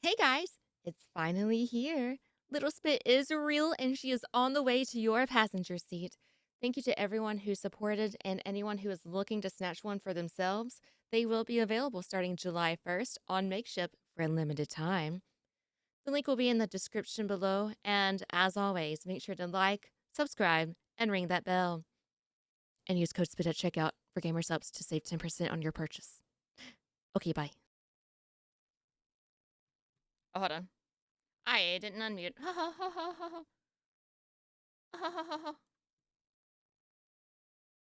Hey guys, it's finally here. Little Spit is real and she is on the way to your passenger seat. Thank you to everyone who supported and anyone who is looking to snatch one for themselves. They will be available starting July 1st on Makeship for a limited time. The link will be in the description below, and as always, make sure to like, subscribe, and ring that bell. And use code SPIT at checkout for Gamer Subs to save 10% on your purchase. Okay, bye. Oh, hold on. I didn't unmute. Ha ha ha ha ha. Ha ha ha ha.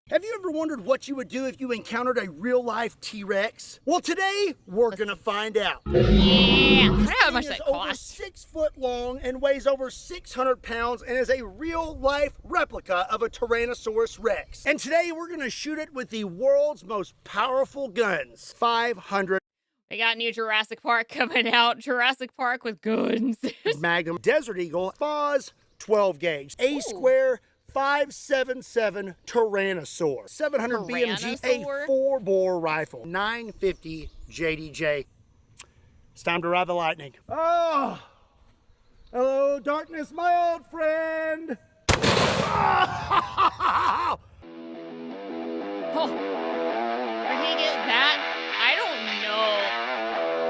Have you ever wondered what you would do if you encountered a real-life T-Rex? Well, today we're gonna find out. Yeah. I wonder how much This that thing is over costs. 6 foot long and weighs over 600 pounds and is a real-life replica of a Tyrannosaurus Rex. And today we're gonna shoot it with the world's most powerful guns, 500 We got new Jurassic Park coming out. Jurassic Park with guns. Magnum Desert Eagle, FAWS 12 gauge, A square 5.77 Tyrannosaur, 700 BMG, a 4-bore rifle, 950 JDJ. It's time to ride the lightning. Oh, hello darkness, my old friend. Oh. Where did he get that? I don't know.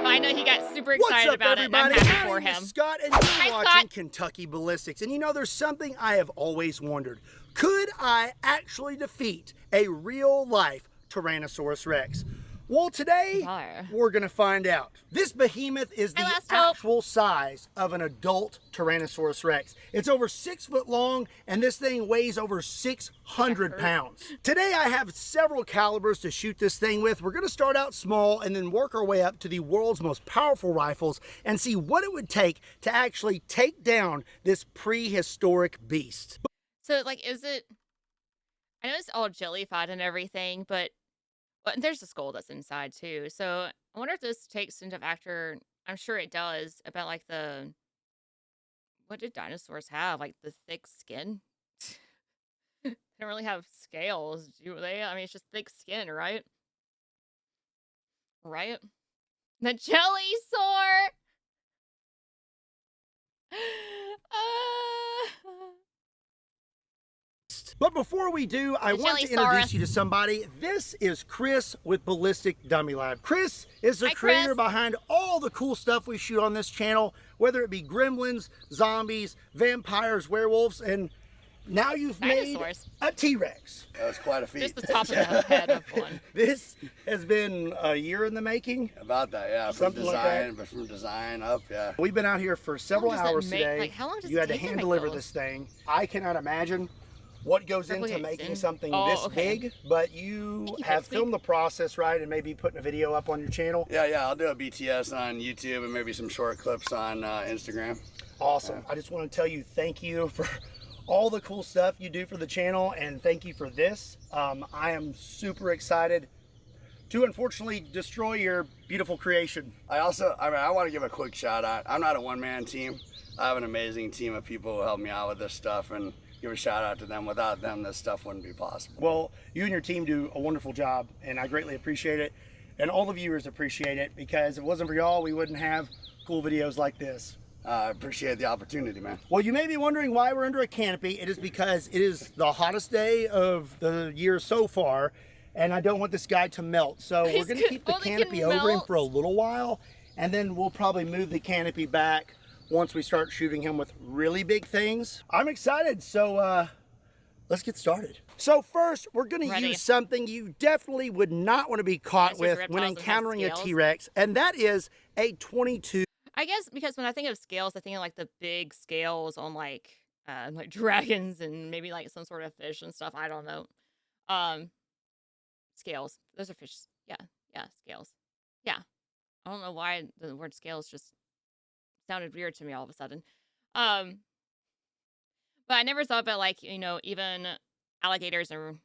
I know he got super excited What's up, about everybody? it, and I'm happy My for name is him. Scott, and you're Hi, watching Scott. Kentucky Ballistics. And you know, there's something I have always wondered. Could I actually defeat a real-life Tyrannosaurus Rex? Well, today, we're going to find out. This behemoth is the actual size of an adult Tyrannosaurus Rex. It's over 6 foot long, and this thing weighs over 600 pounds. Today, I have several calibers to shoot this thing with. We're going to start out small and then work our way up to the world's most powerful rifles and see what it would take to actually take down this prehistoric beast. So, like, is it... I know it's all jellified and everything, but there's a skull that's inside, too. So, I wonder if this takes into factor... I'm sure it does, about, like, the... What did dinosaurs have? Like, the thick skin? They don't really have scales, do they? I mean, it's just thick skin, right? Right? The jelly sore! But before we do, I want to introduce you to somebody. This is Chris with Ballistic Dummy Lab. Chris is the creator behind all the cool stuff we shoot on this channel, whether it be gremlins, zombies, vampires, werewolves, and now you've made a T-Rex. That was quite a feat. Just the top of the head of one. This has been a year in the making. About that, yeah. Something like that. But from design up, yeah. We've been out here for several hours today. Like, how long does you had to hand deliver this thing. I cannot imagine what goes into making something this big, but you have filmed the process, right, and maybe putting a video up on your channel. Yeah, I'll do a BTS on YouTube and maybe some short clips on Instagram. Awesome. I just want to tell you thank you for all the cool stuff you do for the channel, and thank you for this. I am super excited to unfortunately destroy your beautiful creation. I want to give a quick shout out. I'm not a one-man team. I have an amazing team of people who help me out with this stuff, and give a shout out to them. Without them, this stuff wouldn't be possible. Well, you and your team do a wonderful job, and I greatly appreciate it. And all the viewers appreciate it, because if it wasn't for y'all, we wouldn't have cool videos like this. I appreciate the opportunity, man. Well, you may be wondering why we're under a canopy. It is because it is the hottest day of the year so far, and I don't want this guy to melt. So we're going to keep the canopy over him for a little while, and then we'll probably move the canopy back once we start shooting him with really big things. I'm excited, so let's get started. So first, we're gonna use something you definitely would not want to be caught with when encountering a T-Rex, and that is a 22. I guess because when I think of scales, I think of like the big scales on like dragons and maybe like some sort of fish and stuff. I don't know. Scales. Those are fish. Yeah, scales. Yeah. I don't know why the word scales just sounded weird to me all of a sudden. But I never thought about, like, you know, even alligators and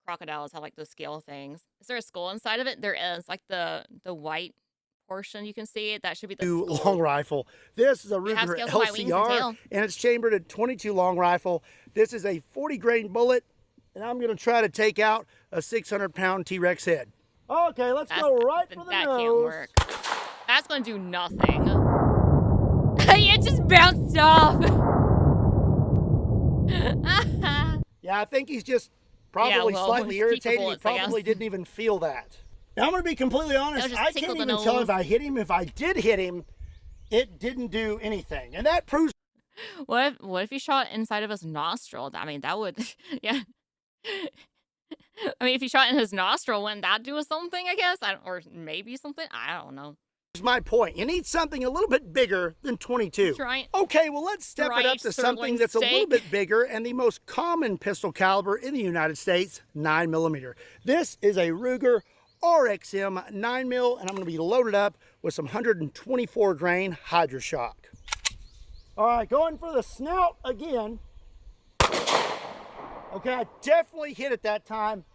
crocodiles have like those scale things. Is there a skull inside of it? There is, like the white portion. You can see it. That should be the skull. Long rifle. This is a Ruger LCR, and it's chambered at 22 long rifle. This is a 40 grain bullet, and I'm going to try to take out a 600-pound T-Rex head. Okay, let's go right for the nose. That can't work. That's going to do nothing. bounced off. Yeah, I think he's just probably slightly irritated. Bullets, he probably didn't even feel that. Now, I'm going to be completely honest. I can't even tell if I hit him. If I did hit him, it didn't do anything. And that proves... What if he shot inside of his nostril? I mean, that would... Yeah. I mean, if he shot in his nostril, wouldn't that do something, I guess? Or maybe something? I don't know. Here's my point. You need something a little bit bigger than 22. Okay, well, let's step it up to something that's a little bit bigger and the most common pistol caliber in the United States, 9mm. This is a Ruger RXM 9mm, and I'm going to be loaded up with some 124 grain Hydra-Shock. All right, going for the snout again. Okay, I definitely hit it that time.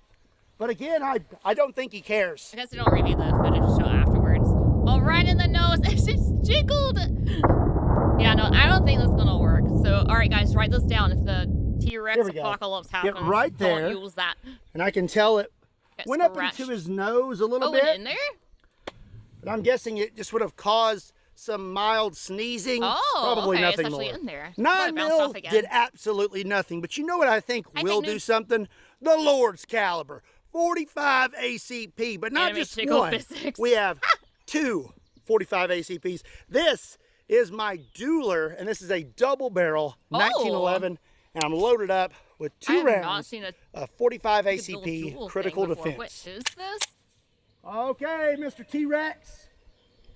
But again, I don't think he cares. I guess they don't review the footage show afterwards. Oh, right in the nose. It's just jiggled. Yeah, no, I don't think that's going to work. So, all right, guys, write this down. If the T-Rex apocalypse happens, get right there. Don't use that. And I can tell it went up into his nose a little bit. In there? But I'm guessing it just would have caused some mild sneezing. Probably nothing more. In there. 9mm did absolutely nothing. But you know what I think will do something? The Lord's caliber. 45 ACP, but not just one. We have two 45 ACPs. This is my dueler, and this is a double barrel 1911, and I'm loaded up with 2 rounds of 45 ACP critical defense. What is this? Okay, Mr. T-Rex,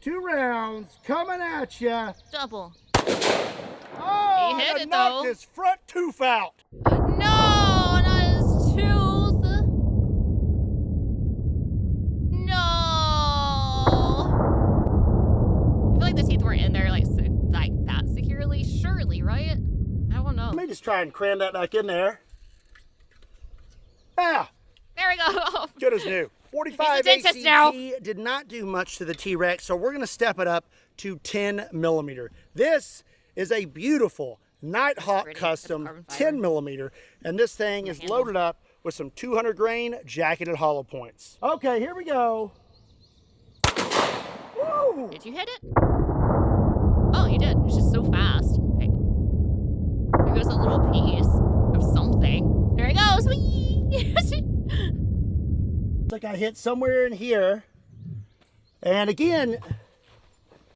2 rounds coming at you. Double. Oh, he hit it knocked though. His front tooth out. No, not his tooth. No. I feel like the teeth weren't in there like that securely. Surely, right? I don't know. Let me just try and cram that back in there. Ah. There we go. Good as new. 45 ACP did not do much to the T-Rex, so we're going to step it up to 10mm. This is a beautiful Nighthawk custom 10mm, and this thing is loaded up with some 200 grain jacketed hollow points. Okay, here we go. Woo! Did you hit it? Oh, you did. It's just so fast. Okay. There goes a little piece of something. There it goes. Looks like I hit somewhere in here. And again...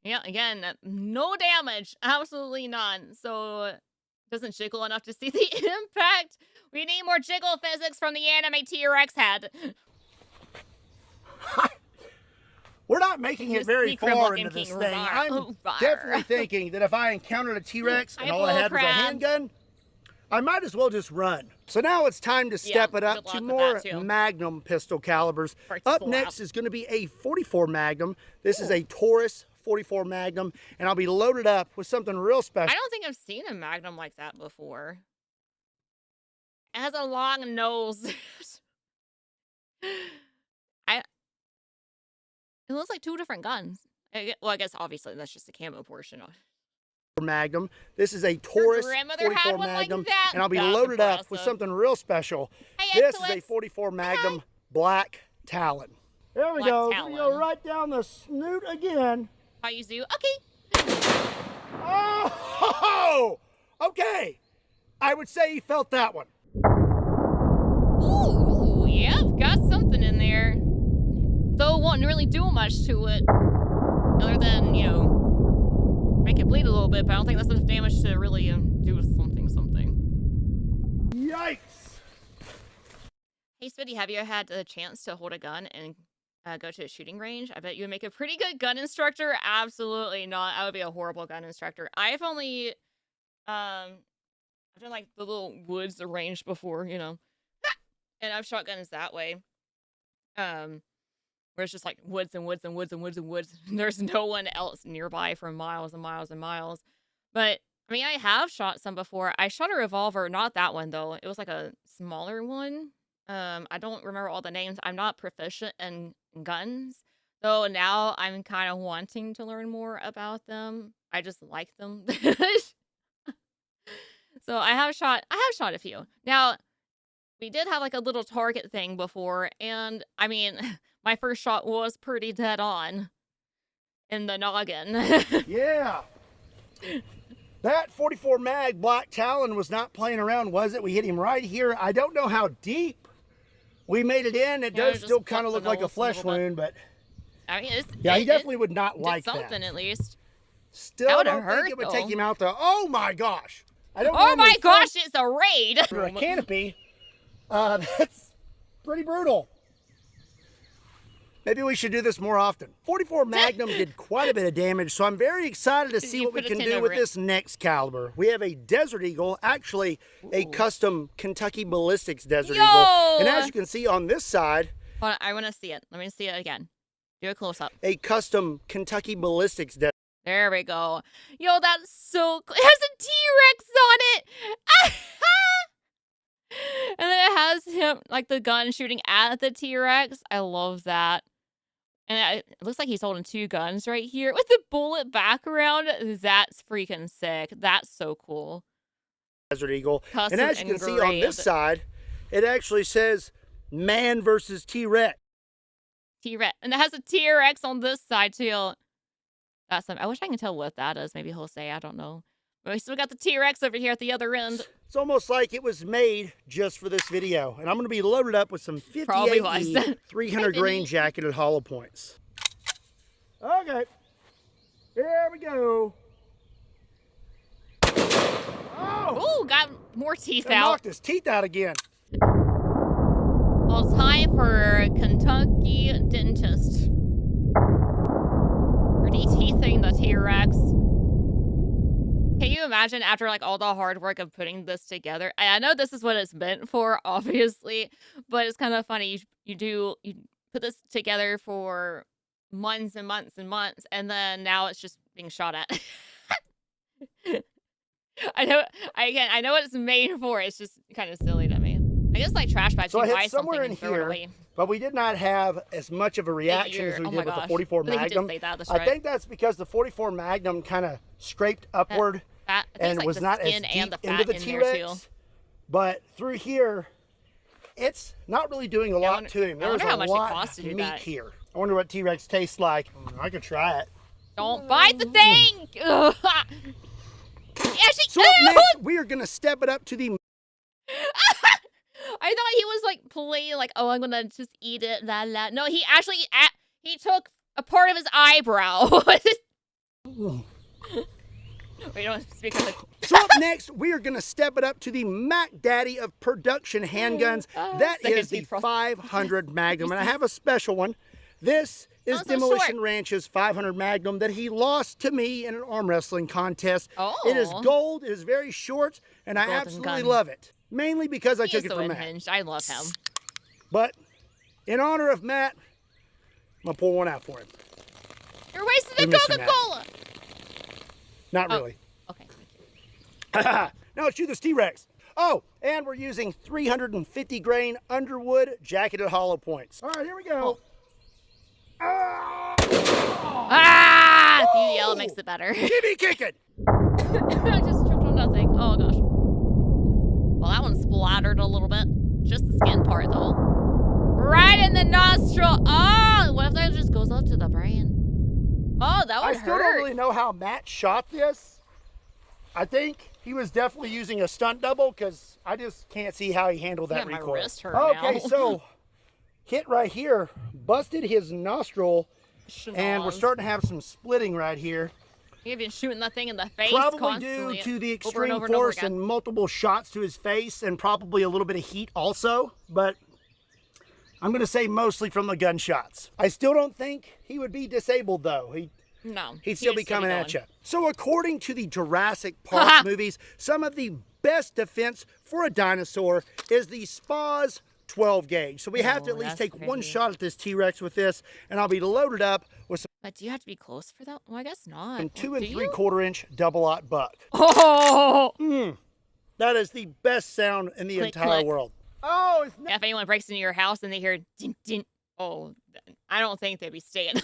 Yeah, again, no damage. Absolutely none. So, it doesn't jiggle enough to see the impact. We need more jiggle physics from the anime T-Rex head. We're not making it very far into this thing. I'm definitely thinking that if I encountered a T-Rex and all I had was a handgun, I might as well just run. So now it's time to step it up to more Magnum pistol calibers. Up next is going to be a 44 Magnum. This is a Taurus 44 Magnum, and I'll be loaded up with something real special. I don't think I've seen a Magnum like that before. It has a long nose. It looks like 2 different guns. Well, I guess obviously that's just the camo portion of Magnum. This is a Taurus 44 Magnum, and I'll be loaded up with something real special. This is a 44 Magnum Black Talon. There we go. We're going to go right down the snoot again. How you do? Okay. Oh, okay. I would say he felt that one. Ooh, yeah, got something in there. Though it won't really do much to it, other than, you know, make it bleed a little bit, but I don't think that's enough damage to really do something. Yikes! Hey, Spitty, have you had the chance to hold a gun and go to a shooting range? I bet you would make a pretty good gun instructor. Absolutely not. I would be a horrible gun instructor. I've only, I've done like the little woods range before, you know, and I've shot guns that way. Where it's just like woods and woods and woods and woods and woods. There's no one else nearby for miles and miles and miles. But I mean, I have shot some before. I shot a revolver, not that one though. It was like a smaller one. I don't remember all the names. I'm not proficient in guns, though now I'm kind of wanting to learn more about them. I just like them. So I have shot a few. Now, we did have like a little target thing before, and I mean, my first shot was pretty dead on in the noggin. Yeah. That 44 mag Black Talon was not playing around, was it? We hit him right here. I don't know how deep we made it in. It does still kind of look like a flesh wound, but I mean, yeah, he definitely would not like that. Something at least. Still don't think it would take him out though. Oh my gosh! I don't. Oh my gosh! It's a raid. For a canopy, that's pretty brutal. Maybe we should do this more often. 44 Magnum did quite a bit of damage, so I'm very excited to see what we can do with this next caliber. We have a Desert Eagle, actually a custom Kentucky Ballistics Desert Eagle. And as you can see on this side... Hold on, I want to see it. Let me see it again. Do a close-up. A custom Kentucky Ballistics Desert. There we go. Yo, that's so cool. It has a T-Rex on it! And then it has him, like, the gun shooting at the T-Rex. I love that. And it looks like he's holding 2 guns right here with the bullet background. That's freaking sick. That's so cool. Desert Eagle. Custom and as you can see on this side, it actually says man versus T-Rex. T-Rex. And it has a T-Rex on this side, too. That's I wish I can tell what that is. Maybe he'll say, I don't know. But we still got the T-Rex over here at the other end. It's almost like it was made just for this video. And I'm going to be loaded up with some 58 300 grain jacketed hollow points. Okay. Here we go. Oh! Ooh, got more teeth out. Knocked his teeth out again. Well, it's time for Kentucky Dentist. We're de-teething the T-Rex. Can you imagine after like all the hard work of putting this together? I know this is what it's meant for, obviously, but it's kind of funny. You put this together for months and months and months, and then now it's just being shot at. I know what it's made for. It's just kind of silly to me. I guess like trash bags. So I hit somewhere in here, but we did not have as much of a reaction as we did with the 44 Magnum. I think that's because the 44 Magnum kind of scraped upward and was not as deep into the T-Rex. But through here, it's not really doing a lot to him. There's a lot of meat here. I wonder what T-Rex tastes like. I could try it. Don't bite the thing! So up next, we are going to step it up to the... I thought he was like playing like, oh, I'm gonna just eat it, la la. No, he actually he took a part of his eyebrow. We don't speak of the... So up next, we are gonna step it up to the Mac Daddy of production handguns. That is the 500 Magnum, and I have a special one. This is Demolition Ranch's 500 Magnum that he lost to me in an arm wrestling contest. It is gold, it is very short, and I absolutely love it. Mainly because I took it from Matt. I love him. But in honor of Matt, I'm going to pour one out for him. You're wasting the Coca-Cola. Not really. Okay, thank you. Now let's shoot this T-Rex. Oh, and we're using 350 grain Underwood jacketed hollow points. All right, here we go. The yell makes it better. Give me kicking. I just tripped on nothing. Oh, gosh. Well, that one splattered a little bit. Just the skin part, though. Right in the nostril. Oh, what if that just goes up to the brain? Oh, that would hurt. I still don't really know how Matt shot this. I think he was definitely using a stunt double because I just can't see how he handled that recoil. My wrist hurt now. So hit right here, busted his nostril, and we're starting to have some splitting right here. You've been shooting that thing in the face probably due to the extreme force and multiple shots to his face and probably a little bit of heat also, but I'm going to say mostly from the gunshots. I still don't think he would be disabled though. He'd still be coming at you. So according to the Jurassic Park movies, some of the best defense for a dinosaur is the SPA's 12 gauge. So we have to at least take one shot at this T-Rex with this, and I'll be loaded up with some... But do you have to be close for that? Well, I guess not. 2 3/4 inch double-aught buck. Oh! That is the best sound in the entire world. Oh, it's not... If anyone breaks into your house and they hear din din, oh, I don't think they'd be staying.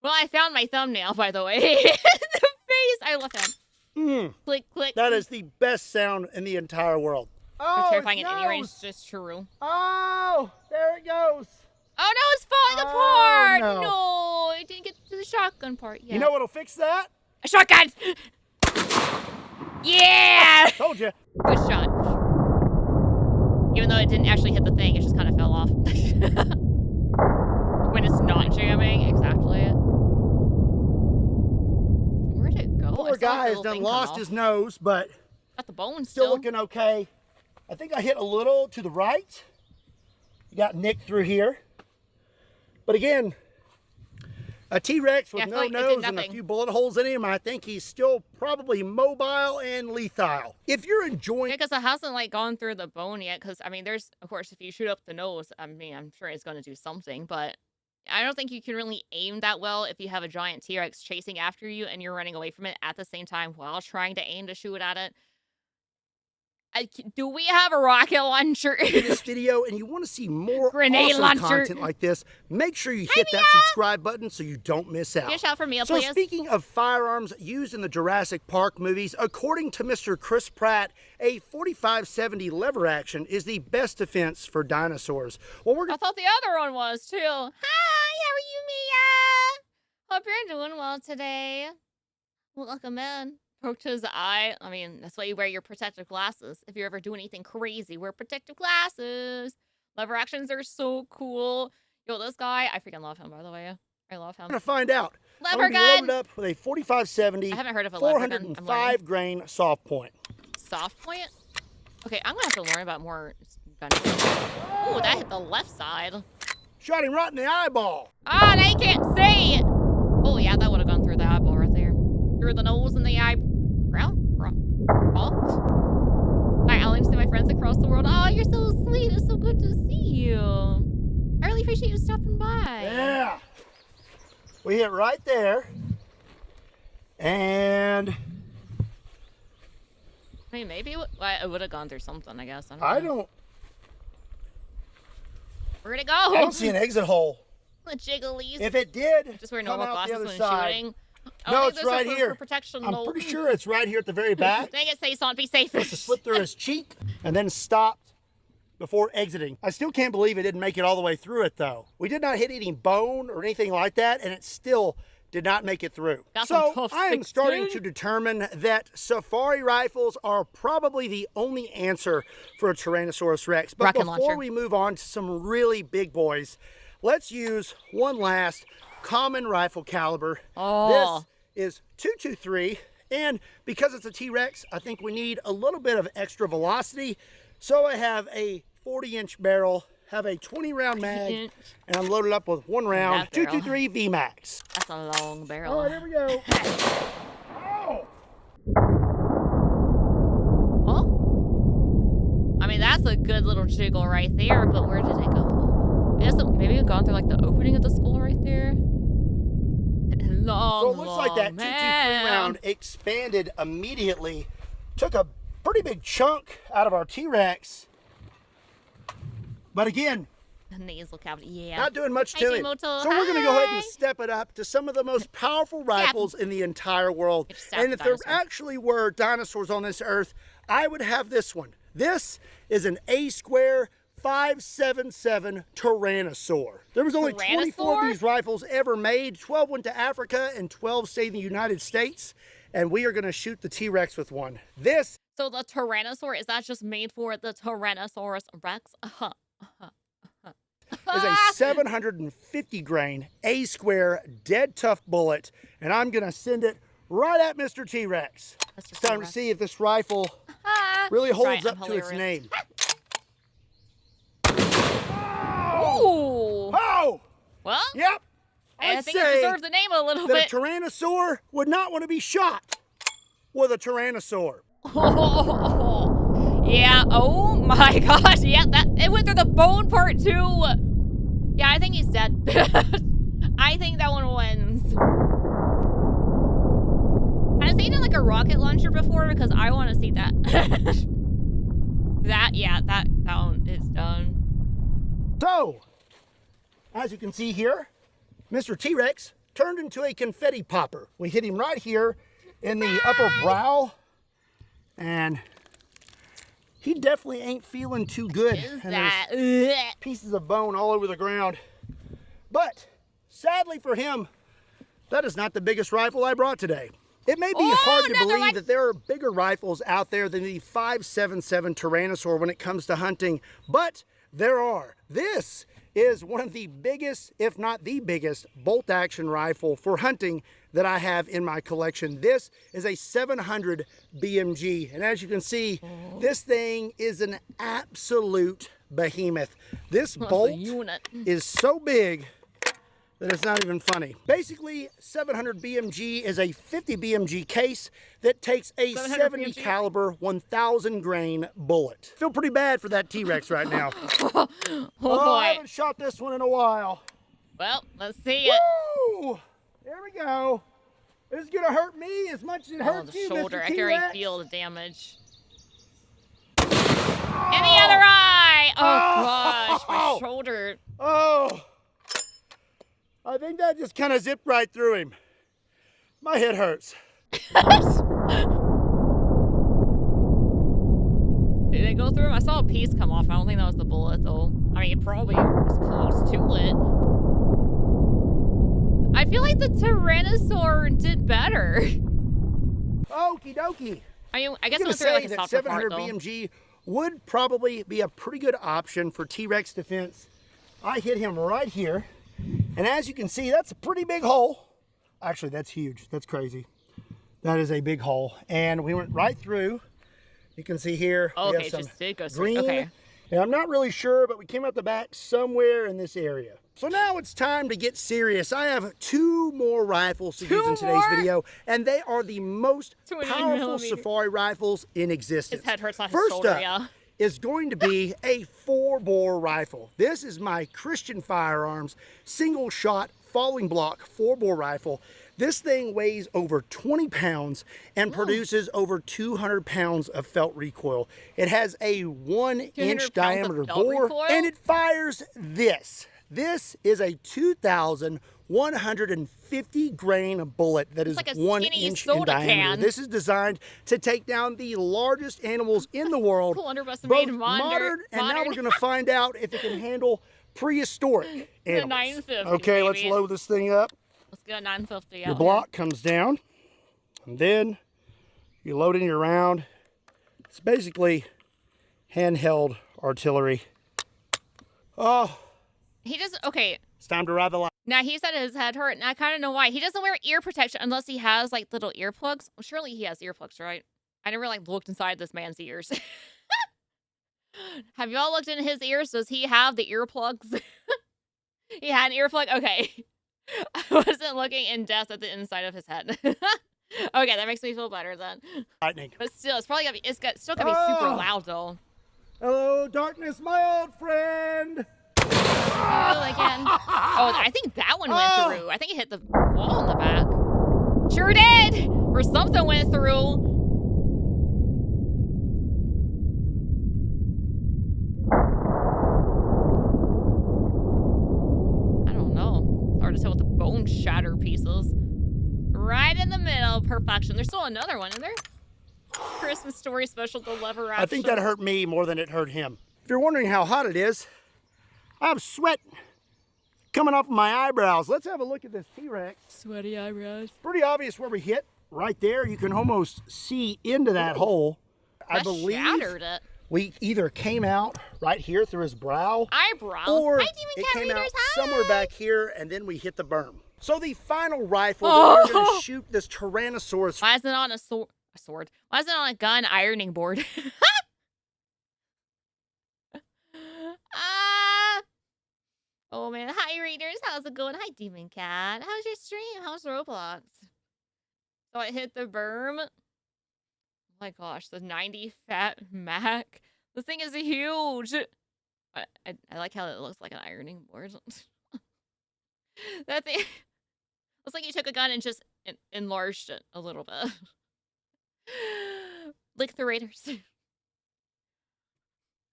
Well, I found my thumbnail, by the way. The face, I love him. Click, click. That is the best sound in the entire world. Oh, terrifying at any range, just true. Oh, there it goes. Oh no, it's falling apart. No, it didn't get to the shotgun part yet. You know what'll fix that? A shotgun. Yeah! Told you. Good shot. Even though it didn't actually hit the thing, it just kind of fell off. When it's not jamming, exactly. Where'd it go? Poor guy has done lost his nose, but got the bone still looking okay. I think I hit a little to the right. Got nicked through here. But again, a T-Rex with no nose and a few bullet holes in him, I think he's still probably mobile and lethal. If you're enjoying... Because it hasn't, like, gone through the bone yet, because, I mean, there's, of course, if you shoot up the nose, I mean, I'm sure it's going to do something, but I don't think you can really aim that well if you have a giant T-Rex chasing after you and you're running away from it at the same time while trying to aim to shoot at it. Do we have a rocket launcher in this video and you want to see more grenade awesome launcher content like this, make sure you hit that subscribe button so you don't miss out. Get a shout for me, so please. Speaking of firearms used in the Jurassic Park movies, according to Mr. Chris Pratt, a 45-70 lever action is the best defense for dinosaurs. Well, I thought the other one was too. Hi, how are you, Mia? Hope you're doing well today. Welcome in. Poke to his eye. I mean, that's why you wear your protective glasses. If you ever do anything crazy, wear protective glasses. Lever actions are so cool. Yo, this guy, I freaking love him, by the way. I love him. I'm gonna find out. Lever gun. Loaded up with a 45-70. I haven't heard of a lever gun. 405 grain soft point. Soft point? Okay, I'm gonna have to learn about more gun. Ooh, that hit the left side. Shot him right in the eyeball. Ah, now you can't see. Oh yeah, that would have gone through the eyeball right there. Through the nose and the eye. Hi, I'll see my friends across the world. Oh, you're so sweet. It's so good to see you. I really appreciate you stopping by. Yeah. We hit right there. And... I mean, maybe it would have gone through something, I guess. I don't... Where'd it go? I don't see an exit hole. The jigglies. If it did, just wear normal glasses when shooting. No, it's right here. For protection, I'm pretty sure it's right here at the very back. Dang it, Saison, be safe. Supposed to slip through his cheek and then stopped before exiting. I still can't believe it didn't make it all the way through it, though. We did not hit any bone or anything like that, and it still did not make it through. So I am starting to determine that safari rifles are probably the only answer for a Tyrannosaurus Rex. But before we move on to some really big boys, let's use one last common rifle caliber. This is .223, and because it's a T-Rex, I think we need a little bit of extra velocity. So I have a 40-inch barrel, have a 20-round mag, and I'm loaded up with one round .223 VMAX. That's a long barrel. All right, here we go. Oh! Well, I mean, that's a good little jiggle right there, but where did it go? I guess maybe it gone through like the opening of the skull right there. So it looks like that .223 round expanded immediately, took a pretty big chunk out of our T-Rex. But again, the nasal cavity, yeah. Not doing much to it. So we're going to go ahead and step it up to some of the most powerful rifles in the entire world. And if there actually were dinosaurs on this earth, I would have this one. This is an A-square 5.77 Tyrannosaur. There was only 24 of these rifles ever made. 12 went to Africa and 12 stayed in the United States. And we are going to shoot the T-Rex with one. This. So the Tyrannosaur, is that just made for the Tyrannosaurus Rex? Is a 750 grain A-square dead tough bullet. And I'm going to send it right at Mr. T-Rex. It's time to see if this rifle really holds up to its name. Ooh. Oh! Well, yep. I think it deserves the name a little bit. The Tyrannosaur would not want to be shot with a Tyrannosaur. Yeah, oh my gosh. Yeah, it went through the bone part too. Yeah, I think he's dead. I think that one wins. Has he done like a rocket launcher before? Because I want to see that. that one is done. So, as you can see here, Mr. T-Rex turned into a confetti popper. We hit him right here in the upper brow, and he definitely ain't feeling too good. There's pieces of bone all over the ground. But, sadly for him, that is not the biggest rifle I brought today. It may be hard to believe that there are bigger rifles out there than the 5.77 Tyrannosaur when it comes to hunting, but there are. This is one of the biggest, if not the biggest, bolt-action rifle for hunting that I have in my collection. This is a 700 BMG, and as you can see, this thing is an absolute behemoth. This bolt is so big that it's not even funny. Basically, 700 BMG is a 50 BMG case that takes a 70 caliber 1,000 grain bullet. Feel pretty bad for that T-Rex right now. I haven't shot this one in a while. Well, let's see it. Woo! There we go. This is gonna hurt me as much as it hurts you, shoulder. Mr. I can T-Rex. already feel the damage. In the other eye! Oh gosh, my shoulder. Oh! I think that just kind of zipped right through him. My head hurts. Did it go through him? I saw a piece come off. I don't think that was the bullet, though. I mean, it probably was close to it. I feel like the Tyrannosaur did better. Okie dokie. I mean, I guess I'm it was gonna like say a that softer 700 part, though. BMG would probably be a pretty good option for T-Rex defense. I hit him right here. And as you can see, that's a pretty big hole. Actually, that's huge. That's crazy. That is a big hole. And we went right through. You can see here, we Okay, have some just did go green. straight. Okay. And I'm not really sure, but we came out the back somewhere in this area. So now it's time to get serious. I have two more rifles to use in today's video, and they are the most powerful safari rifles in existence. His head hurts on his First shoulder, up, yeah. is going to be a 4-bore rifle. This is my Christian Firearms single shot falling block 4-bore rifle. This thing weighs over 20 pounds and produces over 200 pounds of felt recoil. It has a 1-inch diameter bore and it fires this. This is a 2,150 grain bullet that is like a 1 skinny inch in soda diameter. can. This is designed to take down the largest animals in the world, Cool, must have both made modern and now we're going to find out if it can handle prehistoric animals. 950, okay, let's baby. load this thing up. Let's get a 950 out. Your block comes down, and then you load in your round. It's basically handheld artillery. Oh, He just, okay. it's time to ride the line. Now, he said his head hurt, and I kind of know why. He doesn't wear ear protection unless he has, like, little earplugs. Well, surely he has earplugs, right? I never, like, looked inside this man's ears. Have y'all looked in his ears? Does he have the earplugs? He had an earplug? Okay. I wasn't looking in depth at the inside of his head. Okay, that makes me feel better then. Lightning. But still, it's probably gonna be, still gonna be super loud, though. Hello, darkness, my old friend. Oh, again. Oh, I think that one went through. I think it hit the wall in the back. Sure did! Or something went through. I don't know. It's hard to tell with the bone shatter pieces. Right in the middle. Perfection. There's still another one in there. Christmas story special deliver. I think that hurt me more than it hurt him. If you're wondering how hot it is, I have sweat coming off of my eyebrows. Let's have a look at this T-Rex. Sweaty eyebrows. Pretty obvious where we hit. Right there, you can almost see into that hole. I believe shattered it. we either came out right here through his brow, Eyebrows. or Hi, Demon it Cat came out Readers. Hi. somewhere back here, and then we hit the berm. So the final rifle that we're going to shoot this Tyrannosaurus. Why isn't it on a sword? Why isn't it on a gun ironing board? Oh man, hi readers, how's it going? Hi Demon Cat, how's your stream? How's Roblox? So I hit the berm. Oh my gosh, the 90 fat Mac. This thing is huge. I like how it looks like an ironing board. That thing looks like you took a gun and just enlarged it a little bit. Lick the raiders.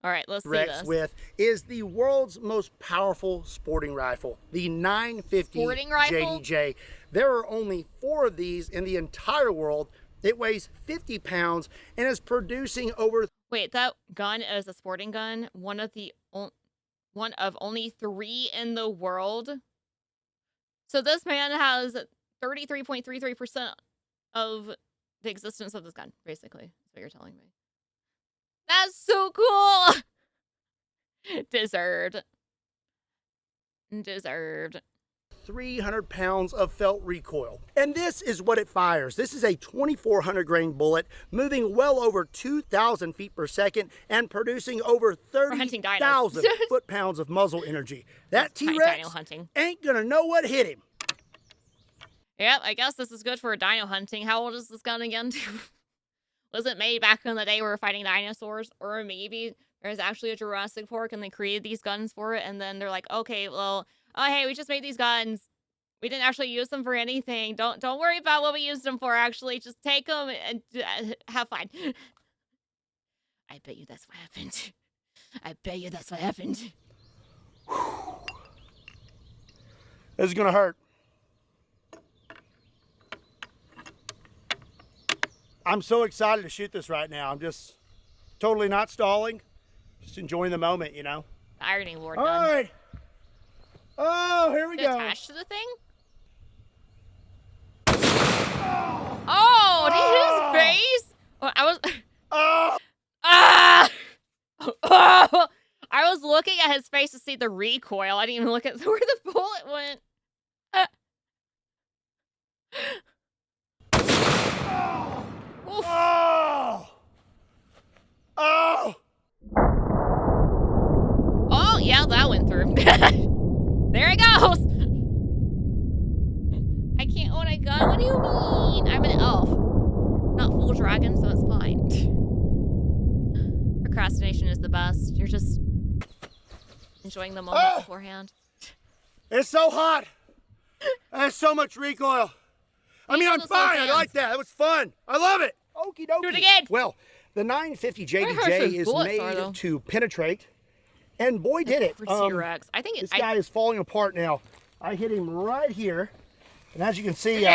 All right, let's see Rex this. with is the world's most powerful sporting rifle, the 950 Sporting rifle? JDJ. There are only 4 of these in the entire world. It weighs 50 pounds and is producing over. Wait, that gun is a sporting gun. One of only 3 in the world. So this man has 33.33% of the existence of this gun, basically. That's what you're telling me. That's so cool! Deserved. Deserved. 300 pounds of felt recoil. And this is what it fires. This is a 2,400 grain bullet, moving well over 2,000 feet per second and producing over 30,000 foot-pounds of muzzle energy. That T-Rex ain't gonna know what hit him. Yep, I guess this is good for dino hunting. How old is this gun again? Was it made back in the day we were fighting dinosaurs? Or maybe there's actually a Jurassic Park and they created these guns for it, and then they're like, okay, well, oh, hey, we just made these guns. We didn't actually use them for anything. Don't worry about what we used them for, actually. Just take them and have fun. I bet you that's what happened. I bet you that's what happened. This is gonna hurt. I'm so excited to shoot this right now. I'm just totally not stalling. Just enjoying the moment, you know? The ironing board All done. right. Oh, here we go. Attached to the thing? Oh, did he hit his face? Oh, I was... Oh! Ah! Oh! I was looking at his face to see the recoil. I didn't even look at where the bullet went. Oh! Oh! Oh, yeah, that went through. There it goes. I can't own a gun. What do you mean? I'm an elf. Not full dragon, so it's fine. Procrastination is the best. You're just enjoying the moment beforehand. It's so hot. There's so much recoil. I mean, I'm fine. I like that. That was fun. I love it. Okie dokie. Do it again. Well, the 950 JDJ is made to penetrate, and boy did it. T-Rex. I think this guy is falling apart now. I hit him right here, and as you can see,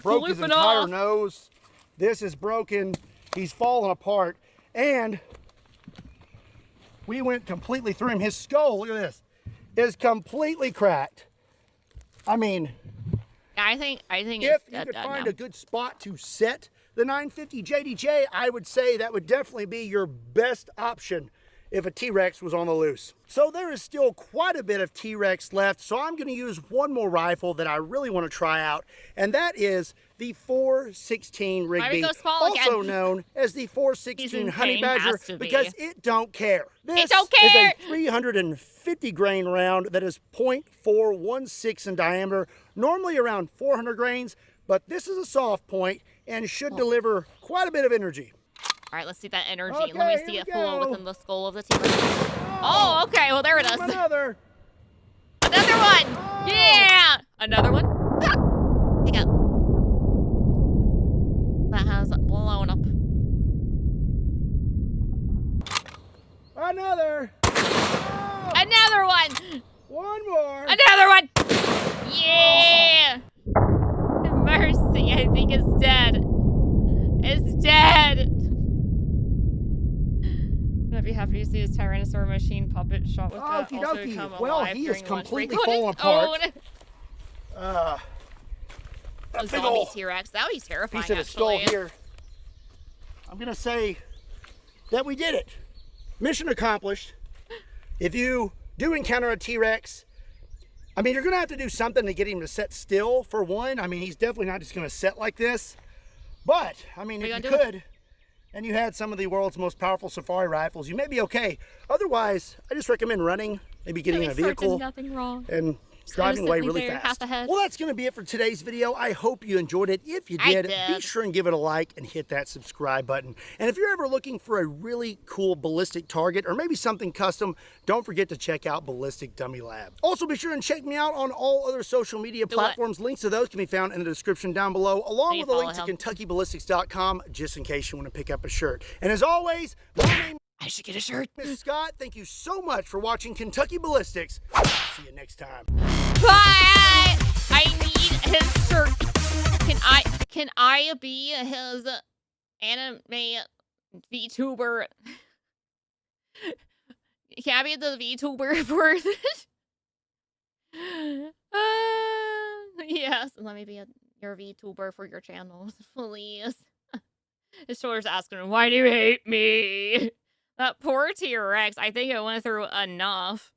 broke his entire nose. This is broken. He's falling apart, and we went completely through him. His skull, look at this, is completely cracked. I mean, I think if you could find a good spot to set the 950 JDJ, I would say that would definitely be your best option if a T-Rex was on the loose. So there is still quite a bit of T-Rex left, so I'm gonna use one more rifle that I really wanna try out, and that is the 416 Rigby, also known as the 416 Honey Badger, because it don't care. This is a 350 grain round that is .416 in diameter, normally around 400 grains, but this is a soft point and should deliver quite a bit of energy. All right, let's see that energy. Okay, let me see it flow within the skull of the T-Rex. Oh, okay. Well, there it is. Another one. Yeah. Another one. Pick up. That has blown up. Another. Oh. Another one. One more. Another one. Yeah. Mercy, I think it's dead. It's dead. I'd be happy to see his Tyrannosaur machine puppet shot with that also come well, he is completely falling apart. A zombie T-Rex. That would be terrifying, piece of his skull here. I'm going to say that we did it. Mission accomplished. If you do encounter a T-Rex, I mean, you're going to have to do something to get him to set still, for one. I mean, he's definitely not just going to set like this. But, I mean, if you could, and you had some of the world's most powerful safari rifles, you may be okay. Otherwise, I just recommend running, maybe getting in a vehicle and driving away really fast. Well, that's going to be it for today's video. I hope you enjoyed it. If you did, be sure and give it a like and hit that subscribe button. And if you're ever looking for a really cool ballistic target or maybe something custom, don't forget to check out Ballistic Dummy Lab. Also, be sure and check me out on all other social media platforms. Links to those can be found in the description down below, along with a link to KentuckyBallistics.com, just in case you want to pick up a shirt. And as always, my name I should get a shirt. Mrs. Scott, thank you so much for watching Kentucky Ballistics. See you next time. Bye! I need his shirt. Can I be his anime VTuber? Can I be the VTuber for this? Yes, let me be a your VTuber for your channels, please. His shoulder's asking, why do you hate me? That poor T-Rex, I think it went through enough.